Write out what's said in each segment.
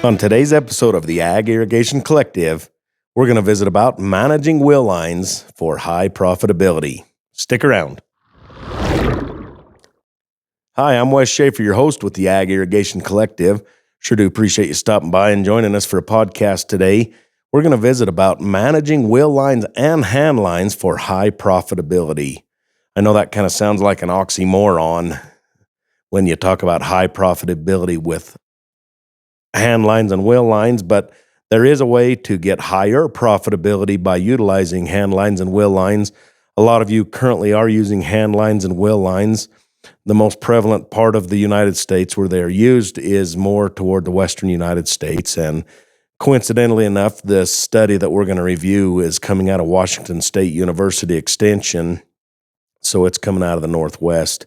On today's episode of the Ag Irrigation Collective, we're going to visit about managing will lines for high profitability. Stick around. Hi, I'm Wes Schaefer, your host with the Ag Irrigation Collective. Sure do appreciate you stopping by and joining us for a podcast today. We're going to visit about managing will lines and hand lines for high profitability. I know that kind of sounds like an oxymoron when you talk about high profitability with hand lines and will lines, but there is a way to get higher profitability by utilizing hand lines and will lines. A lot of you currently are using hand lines and will lines. The most prevalent part of the United States where they are used is more toward the western United States. And coincidentally enough, the study that we're going to review is coming out of Washington State University Extension. So it's coming out of the Northwest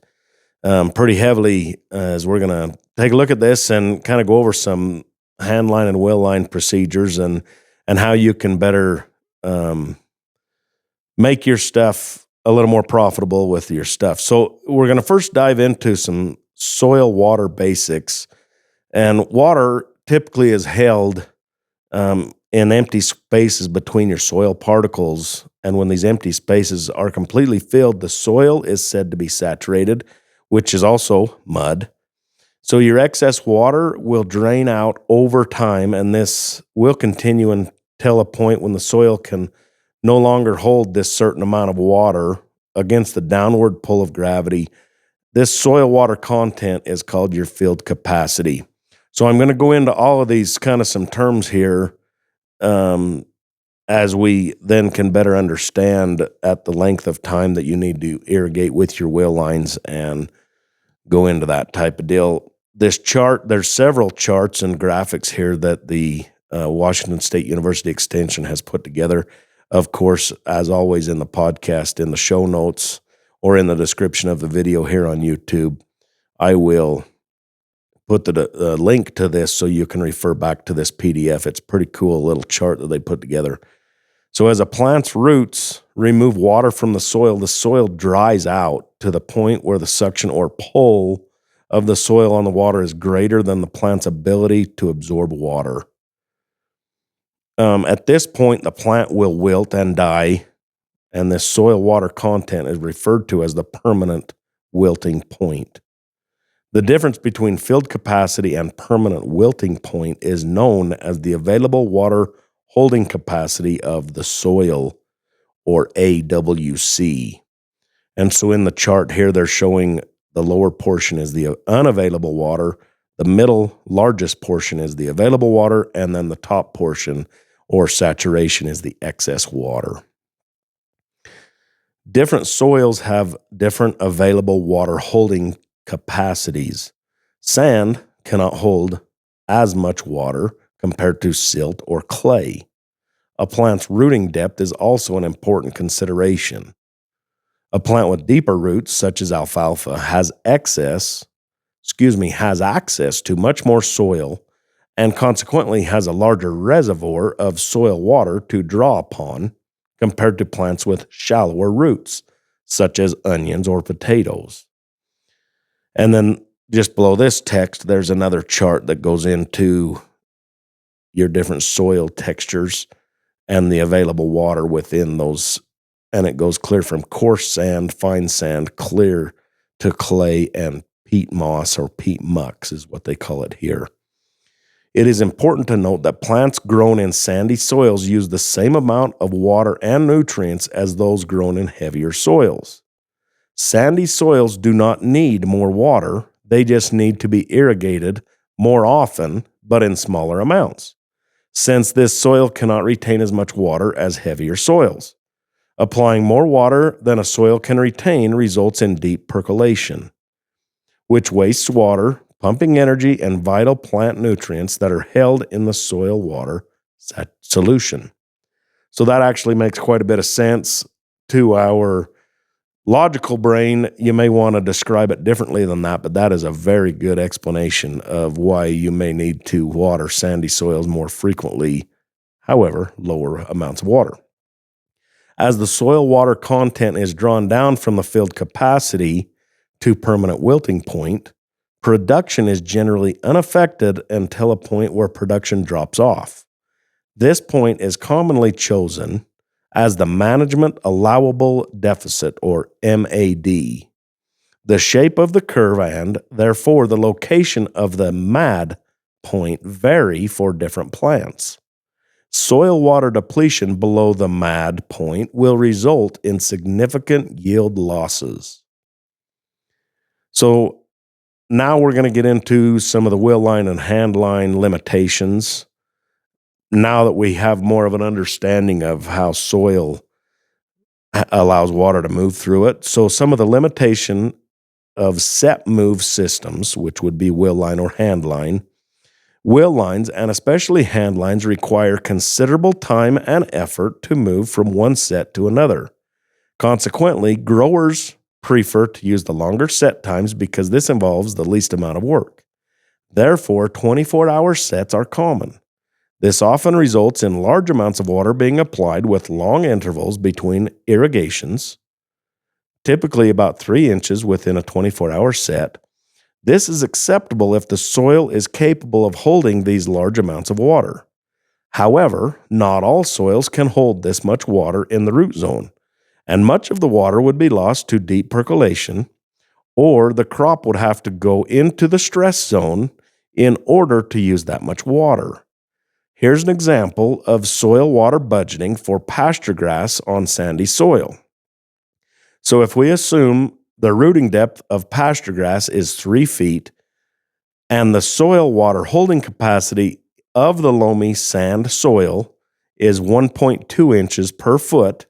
pretty heavily as we're going to take a look at this and kind of go over some hand line and will line procedures and how you can better make your stuff a little more profitable with your stuff. So we're going to first dive into some soil water basics. And water typically is held in empty spaces between your soil particles. And when these empty spaces are completely filled, the soil is said to be saturated, which is also mud. So your excess water will drain out over time, and this will continue until a point when the soil can no longer hold this certain amount of water against the downward pull of gravity. This soil water content is called your field capacity. So I'm going to go into all of these kind of some terms here as we then can better understand at the length of time that you need to irrigate with your will lines and go into that type of deal. This chart, there's several charts and graphics here that the Washington State University Extension has put together. Of course, as always in the podcast, in the show notes or in the description of the video here on YouTube, I will put the link to this so you can refer back to this PDF. It's a pretty cool little chart that they put together. So as a plant's roots remove water from the soil dries out to the point where the suction or pull of the soil on the water is greater than the plant's ability to absorb water. At this point, the plant will wilt and die, and this soil water content is referred to as the permanent wilting point. The difference between field capacity and permanent wilting point is known as the available water holding capacity of the soil, or AWC. And so in the chart here, they're showing the lower portion is the unavailable water, the middle largest portion is the available water, and then the top portion or saturation is the excess water. Different soils have different available water holding capacities. Sand cannot hold as much water compared to silt or clay. A plant's rooting depth is also an important consideration. A plant with deeper roots, such as alfalfa, has access to much more soil and consequently has a larger reservoir of soil water to draw upon compared to plants with shallower roots, such as onions or potatoes. And then just below this text, there's another chart that goes into your different soil textures and the available water within those. And it goes clear from coarse sand, fine sand, clear to clay and peat moss or peat mucks is what they call it here. It is important to note that plants grown in sandy soils use the same amount of water and nutrients as those grown in heavier soils. Sandy soils do not need more water, they just need to be irrigated more often, but in smaller amounts, since this soil cannot retain as much water as heavier soils. Applying more water than a soil can retain results in deep percolation, which wastes water, pumping energy, and vital plant nutrients that are held in the soil water solution. So that actually makes quite a bit of sense to our logical brain. You may want to describe it differently than that, but that is a very good explanation of why you may need to water sandy soils more frequently, however, lower amounts of water. As the soil water content is drawn down from the field capacity to permanent wilting point, production is generally unaffected until a point where production drops off. This point is commonly chosen as the Management Allowable Deficit, or MAD. The shape of the curve and, therefore, the location of the MAD point vary for different plants. Soil water depletion below the MAD point will result in significant yield losses. So now we're going to get into some of the wheel line and hand line limitations. Now that we have more of an understanding of how soil allows water to move through it. So some of the limitation of set move systems, which would be wheel line or hand line. Wheel lines, and especially hand lines, require considerable time and effort to move from one set to another. Consequently, growers prefer to use the longer set times because this involves the least amount of work. Therefore, 24-hour sets are common. This often results in large amounts of water being applied with long intervals between irrigations, typically about 3 inches within a 24-hour set. This is acceptable if the soil is capable of holding these large amounts of water. However, not all soils can hold this much water in the root zone, and much of the water would be lost to deep percolation, or the crop would have to go into the stress zone in order to use that much water. Here's an example of soil water budgeting for pasture grass on sandy soil. So if we assume the rooting depth of pasture grass is 3 feet, and the soil water holding capacity of the loamy sand soil is 1.2 inches per foot,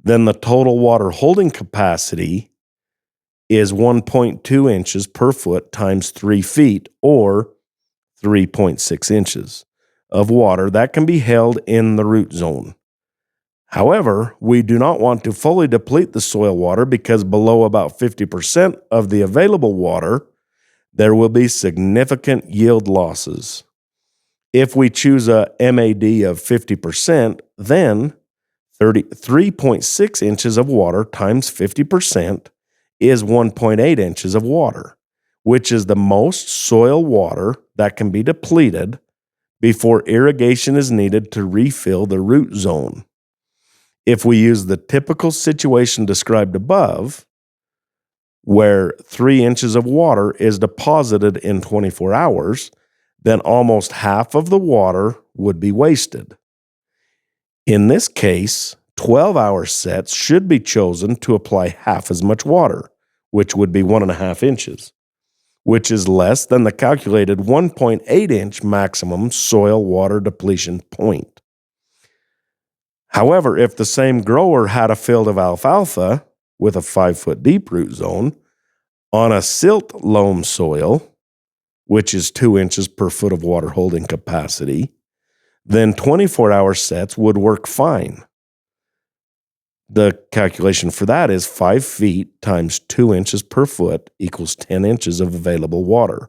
then the total water holding capacity is 1.2 inches per foot times 3 feet, or 3.6 inches of water that can be held in the root zone. However, we do not want to fully deplete the soil water because below about 50% of the available water, there will be significant yield losses. If we choose a MAD of 50%, then 3.6 inches of water times 50% is 1.8 inches of water, which is the most soil water that can be depleted before irrigation is needed to refill the root zone. If we use the typical situation described above, where 3 inches of water is deposited in 24 hours, then almost half of the water would be wasted. In this case, 12-hour sets should be chosen to apply half as much water, which would be 1.5 inches, which is less than the calculated 1.8 inch maximum soil water depletion point. However, if the same grower had a field of alfalfa with a 5-foot deep root zone on a silt loam soil, which is 2 inches per foot of water holding capacity, then 24-hour sets would work fine. The calculation for that is 5 feet times 2 inches per foot equals 10 inches of available water.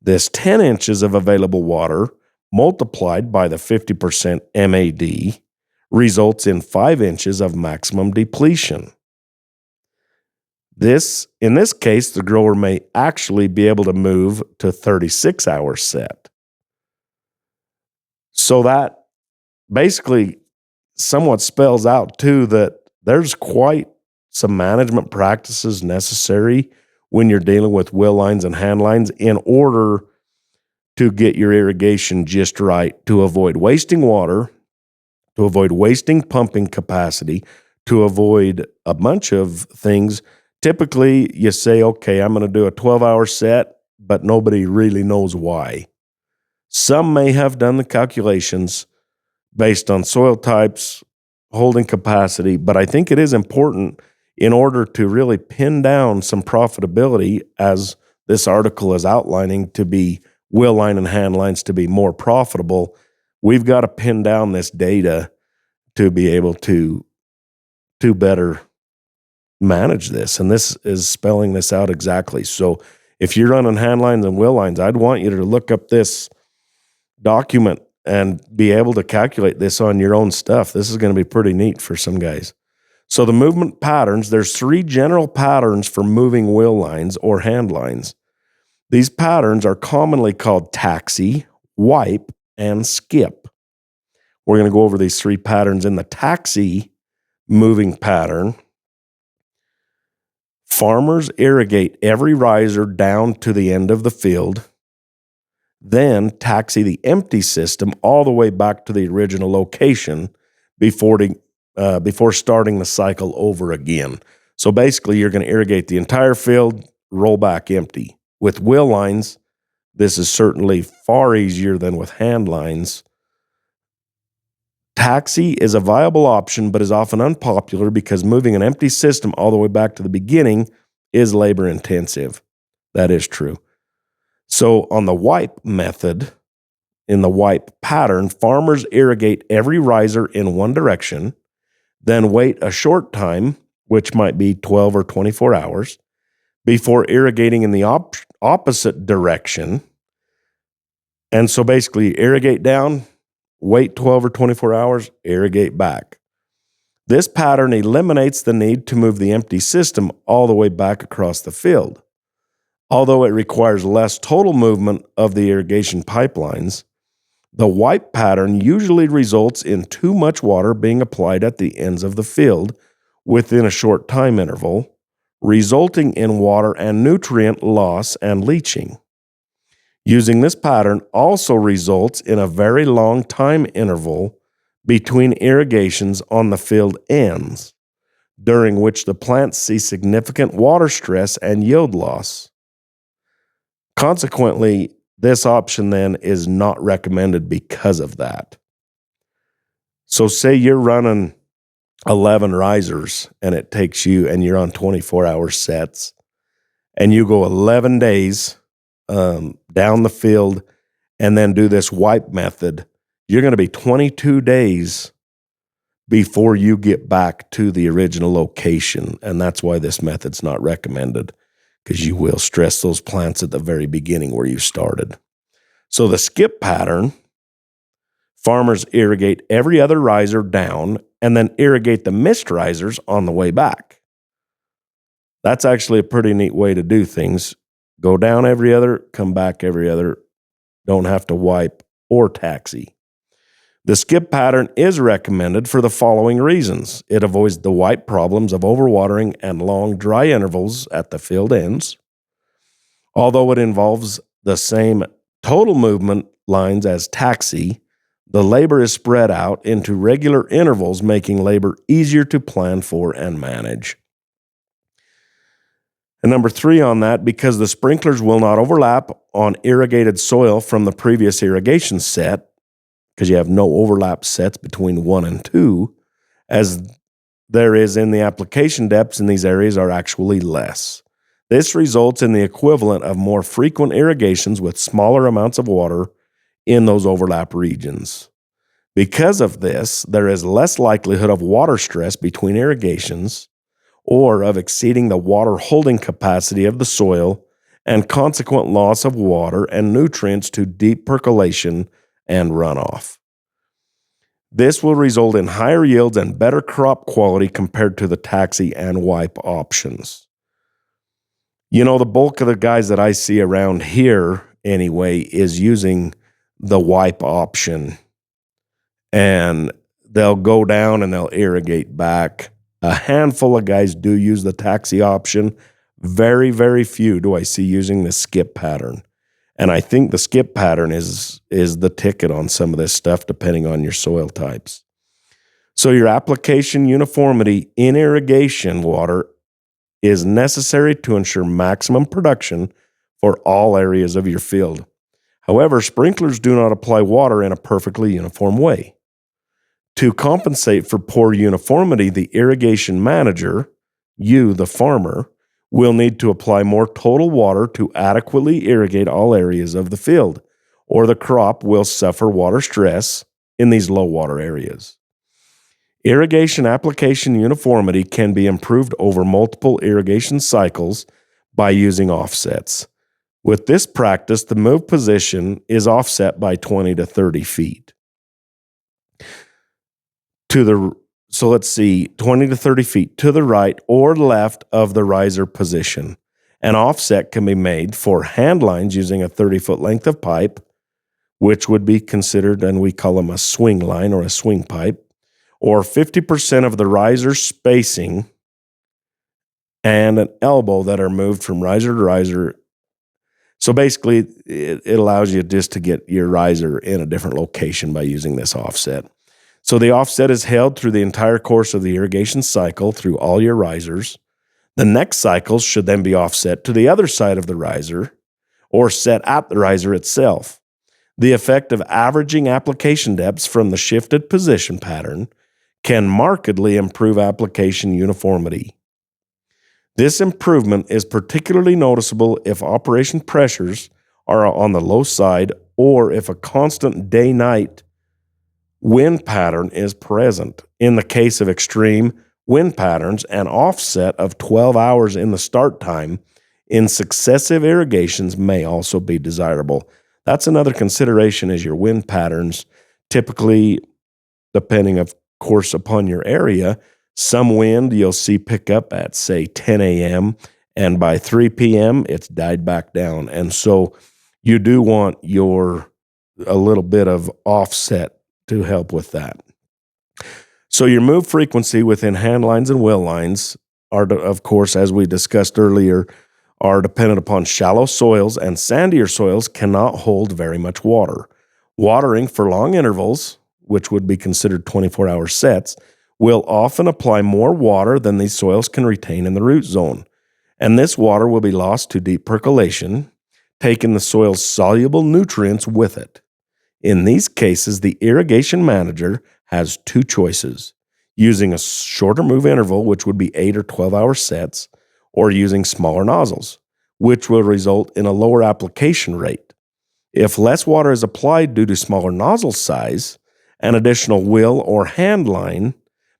This 10 inches of available water multiplied by the 50% MAD results in 5 inches of maximum depletion. In this case, the grower may actually be able to move to 36-hour set. So that basically somewhat spells out too that there's quite some management practices necessary when you're dealing with wheel lines and hand lines in order to get your irrigation just right, to avoid wasting water, to avoid wasting pumping capacity, to avoid a bunch of things. Typically, you say, okay, I'm going to do a 12-hour set, but nobody really knows why. Some may have done the calculations based on soil types, holding capacity, but I think it is important in order to really pin down some profitability, as this article is outlining, to be wheel line and hand lines to be more profitable. We've got to pin down this data to be able to better manage this. And this is spelling this out exactly. So if you're running hand lines and wheel lines, I'd want you to look up this document and be able to calculate this on your own stuff. This is going to be pretty neat for some guys. So the movement patterns, there's 3 general patterns for moving wheel lines or hand lines. These patterns are commonly called taxi, wipe, and skip. We're going to go over these three patterns. In the taxi moving pattern, farmers irrigate every riser down to the end of the field, then taxi the empty system all the way back to the original location before starting the cycle over again. So basically, you're going to irrigate the entire field, roll back empty. With wheel lines, this is certainly far easier than with hand lines. Taxi is a viable option, but is often unpopular because moving an empty system all the way back to the beginning is labor intensive. That is true. So on the wipe method, in the wipe pattern, farmers irrigate every riser in one direction, then wait a short time, which might be 12 or 24 hours, before irrigating in the opposite direction. And so basically, irrigate down, wait 12 or 24 hours, irrigate back. This pattern eliminates the need to move the empty system all the way back across the field. Although it requires less total movement of the irrigation pipelines, the wipe pattern usually results in too much water being applied at the ends of the field within a short time interval, resulting in water and nutrient loss and leaching. Using this pattern also results in a very long time interval between irrigations on the field ends, during which the plants see significant water stress and yield loss. Consequently, this option then is not recommended because of that. So say you're running 11 risers and it takes you, and you're on 24-hour sets, and you go 11 days down the field and then do this wipe method, you're going to be 22 days before you get back to the original location. And that's why this method's not recommended, because you will stress those plants at the very beginning where you started. So the skip pattern, farmers irrigate every other riser down and then irrigate the missed risers on the way back. That's actually a pretty neat way to do things. Go down every other, come back every other. Don't have to wipe or taxi. The skip pattern is recommended for the following reasons. It avoids the wipe problems of overwatering and long dry intervals at the field ends. Although it involves the same total movement lines as taxi, the labor is spread out into regular intervals, making labor easier to plan for and manage. And number 3 on that, because the sprinklers will not overlap on irrigated soil from the previous irrigation set, because you have no overlap sets between 1 and 2, as there is in the application depths in these areas are actually less. This results in the equivalent of more frequent irrigations with smaller amounts of water in those overlap regions. Because of this, there is less likelihood of water stress between irrigations or of exceeding the water holding capacity of the soil and consequent loss of water and nutrients to deep percolation and runoff. This will result in higher yields and better crop quality compared to the taxi and wipe options. You know, the bulk of the guys that I see around here anyway is using the wipe option, and they'll go down and they'll irrigate back. A handful of guys do use the taxi option. Very, very few do I see using the skip pattern. And I think the skip pattern is the ticket on some of this stuff, depending on your soil types. So your application uniformity in irrigation water is necessary to ensure maximum production for all areas of your field. However, sprinklers do not apply water in a perfectly uniform way. To compensate for poor uniformity, the irrigation manager, you, the farmer, will need to apply more total water to adequately irrigate all areas of the field, or the crop will suffer water stress in these low water areas. Irrigation application uniformity can be improved over multiple irrigation cycles by using offsets. With this practice, the move position is offset by 20 to 30 feet. So let's see, 20 to 30 feet to the right or left of the riser position. An offset can be made for hand lines using a 30-foot length of pipe, which would be considered, and we call them a swing line or a swing pipe, or 50% of the riser spacing and an elbow that are moved from riser to riser. So basically, it allows you just to get your riser in a different location by using this offset. So the offset is held through the entire course of the irrigation cycle through all your risers. The next cycles should then be offset to the other side of the riser or set at the riser itself. The effect of averaging application depths from the shifted position pattern can markedly improve application uniformity. This improvement is particularly noticeable if operation pressures are on the low side or if a constant day-night wind pattern is present. In the case of extreme wind patterns, an offset of 12 hours in the start time in successive irrigations may also be desirable. That's another consideration, is your wind patterns. Typically, depending, of course, upon your area, some wind you'll see pick up at, say, 10 a.m., and by 3 p.m., it's died back down. And so you do want a little bit of offset to help with that. So your move frequency within hand lines and well lines are, of course, as we discussed earlier, are dependent upon shallow soils, and sandier soils cannot hold very much water. Watering for long intervals, which would be considered 24-hour sets, will often apply more water than these soils can retain in the root zone. And this water will be lost to deep percolation, taking the soil's soluble nutrients with it. In these cases, the irrigation manager has two choices: using a shorter move interval, which would be 8 or 12-hour sets, or using smaller nozzles, which will result in a lower application rate. If less water is applied due to smaller nozzle size, an additional wheel or hand line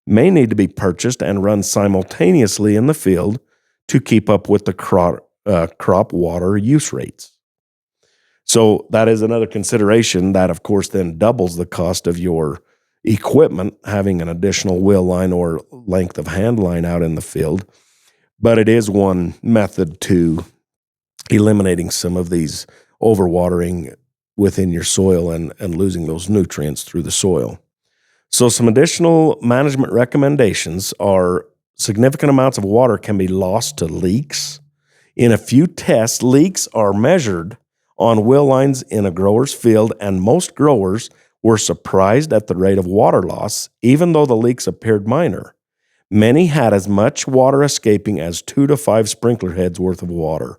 may need to be purchased and run simultaneously in the field to keep up with the crop water use rates. So that is another consideration that, of course, then doubles the cost of your equipment, having an additional wheel line or length of hand line out in the field. But it is one method to eliminating some of these overwatering within your soil and losing those nutrients through the soil. So some additional management recommendations are: significant amounts of water can be lost to leaks. In a few tests, leaks are measured on well lines in a grower's field, and most growers were surprised at the rate of water loss, even though the leaks appeared minor. Many had as much water escaping as 2 to 5 sprinkler heads worth of water.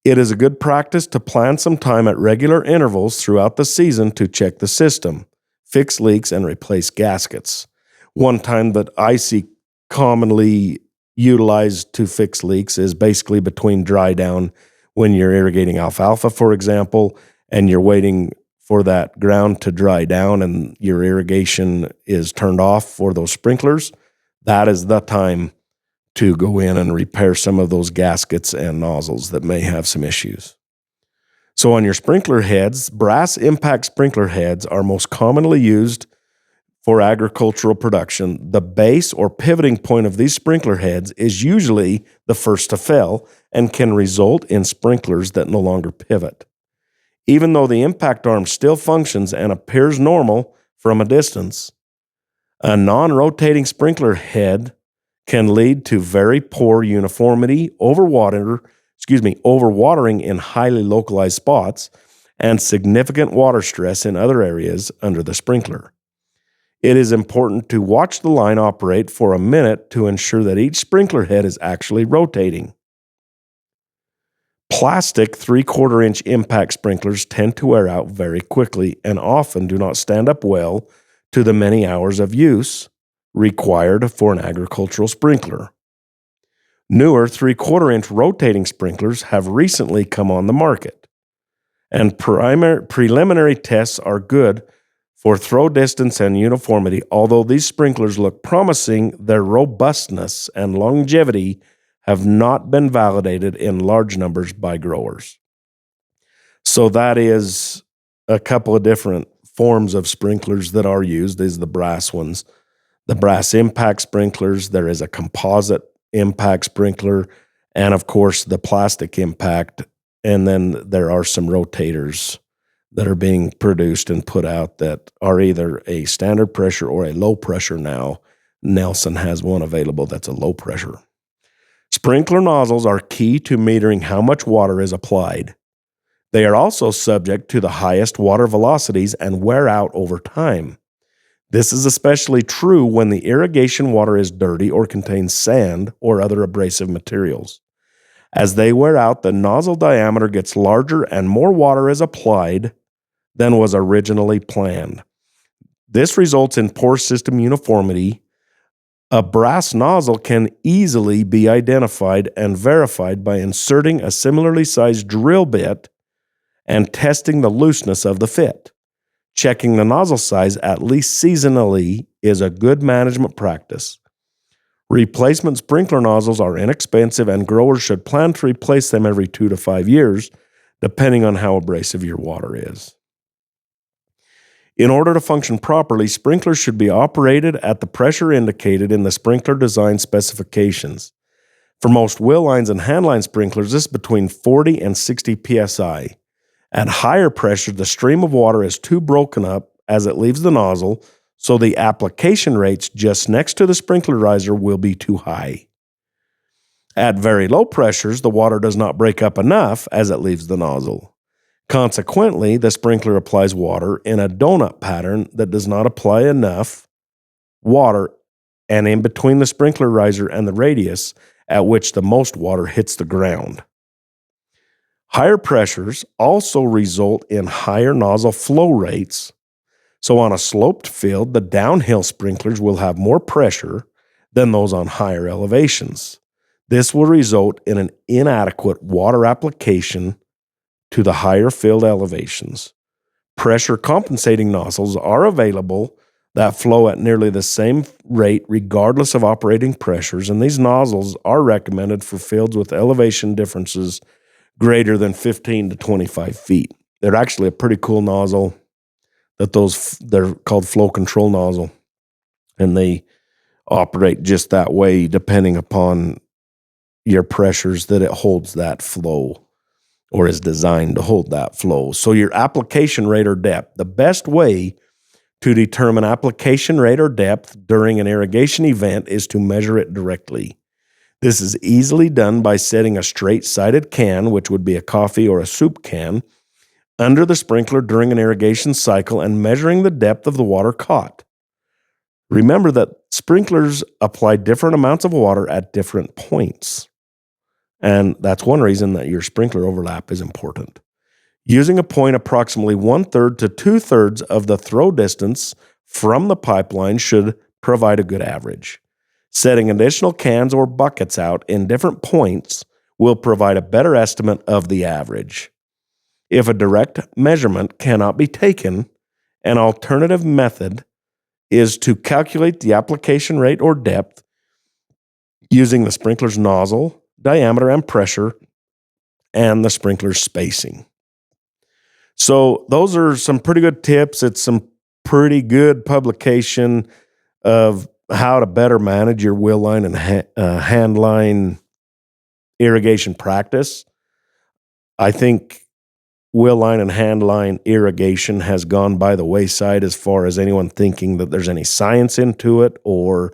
It is a good practice to plan some time at regular intervals throughout the season to check the system, fix leaks, and replace gaskets. One time that I see commonly utilized to fix leaks is basically between dry down, when you're irrigating alfalfa, for example, and you're waiting for that ground to dry down and your irrigation is turned off for those sprinklers. That is the time to go in and repair some of those gaskets and nozzles that may have some issues. So on your sprinkler heads, brass impact sprinkler heads are most commonly used for agricultural production. The base or pivoting point of these sprinkler heads is usually the first to fail and can result in sprinklers that no longer pivot. Even though the impact arm still functions and appears normal from a distance, a non-rotating sprinkler head can lead to very poor uniformity, overwatering in highly localized spots, and significant water stress in other areas under the sprinkler. It is important to watch the line operate for a minute to ensure that each sprinkler head is actually rotating. Plastic 3/4 inch impact sprinklers tend to wear out very quickly and often do not stand up well to the many hours of use required for an agricultural sprinkler. Newer 3/4 inch rotating sprinklers have recently come on the market, and preliminary tests are good for throw distance and uniformity. Although these sprinklers look promising, their robustness and longevity have not been validated in large numbers by growers. So that is a couple of different forms of sprinklers that are used. These are the brass ones. The brass impact sprinklers. There is a composite impact sprinkler, and of course the plastic impact. And then there are some rotators that are being produced and put out that are either a standard pressure or a low pressure now. Nelson has one available that's a low pressure. Sprinkler nozzles are key to metering how much water is applied. They are also subject to the highest water velocities and wear out over time. This is especially true when the irrigation water is dirty or contains sand or other abrasive materials. As they wear out, the nozzle diameter gets larger and more water is applied than was originally planned. This results in poor system uniformity. A brass nozzle can easily be identified and verified by inserting a similarly sized drill bit and testing the looseness of the fit. Checking the nozzle size at least seasonally is a good management practice. Replacement sprinkler nozzles are inexpensive, and growers should plan to replace them every 2 to 5 years, depending on how abrasive your water is. In order to function properly, sprinklers should be operated at the pressure indicated in the sprinkler design specifications. For most wheel lines and handline sprinklers, this is between 40 and 60 psi. At higher pressure, the stream of water is too broken up as it leaves the nozzle, so the application rates just next to the sprinkler riser will be too high. At very low pressures, the water does not break up enough as it leaves the nozzle. Consequently, the sprinkler applies water in a donut pattern that does not apply enough water and in between the sprinkler riser and the radius at which the most water hits the ground. Higher pressures also result in higher nozzle flow rates. So on a sloped field, the downhill sprinklers will have more pressure than those on higher elevations. This will result in an inadequate water application to the higher field elevations. Pressure compensating nozzles are available that flow at nearly the same rate regardless of operating pressures, and these nozzles are recommended for fields with elevation differences greater than 15 to 25 feet. They're actually a pretty cool nozzle they're called flow control nozzle, and they operate just that way depending upon your pressures that it holds that flow, or is designed to hold that flow. So your application rate or depth. The best way to determine application rate or depth during an irrigation event is to measure it directly. This is easily done by setting a straight-sided can, which would be a coffee or a soup can, under the sprinkler during an irrigation cycle and measuring the depth of the water caught. Remember that sprinklers apply different amounts of water at different points. And that's one reason that your sprinkler overlap is important. Using a point approximately 1/3 to 2/3 of the throw distance from the pipeline should provide a good average. Setting additional cans or buckets out in different points will provide a better estimate of the average. If a direct measurement cannot be taken, an alternative method is to calculate the application rate or depth using the sprinkler's nozzle, diameter and pressure, and the sprinkler spacing. So those are some pretty good tips. It's some pretty good publication of how to better manage your wheel line and hand line irrigation practice. I think wheel line and hand line irrigation has gone by the wayside as far as anyone thinking that there's any science into it or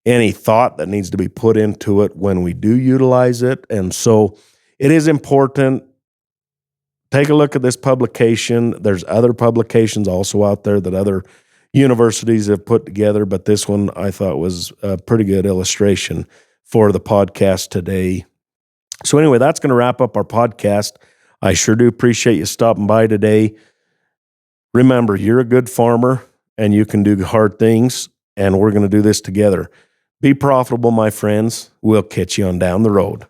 any thought that needs to be put into it when we do utilize it. And so it is important. Take a look at this publication. There's other publications also out there that other universities have put together, but this one I thought was a pretty good illustration for the podcast today. So anyway, that's going to wrap up our podcast. I sure do appreciate you stopping by today. Remember, you're a good farmer and you can do hard things, and we're going to do this together. Be profitable, my friends. We'll catch you on down the road.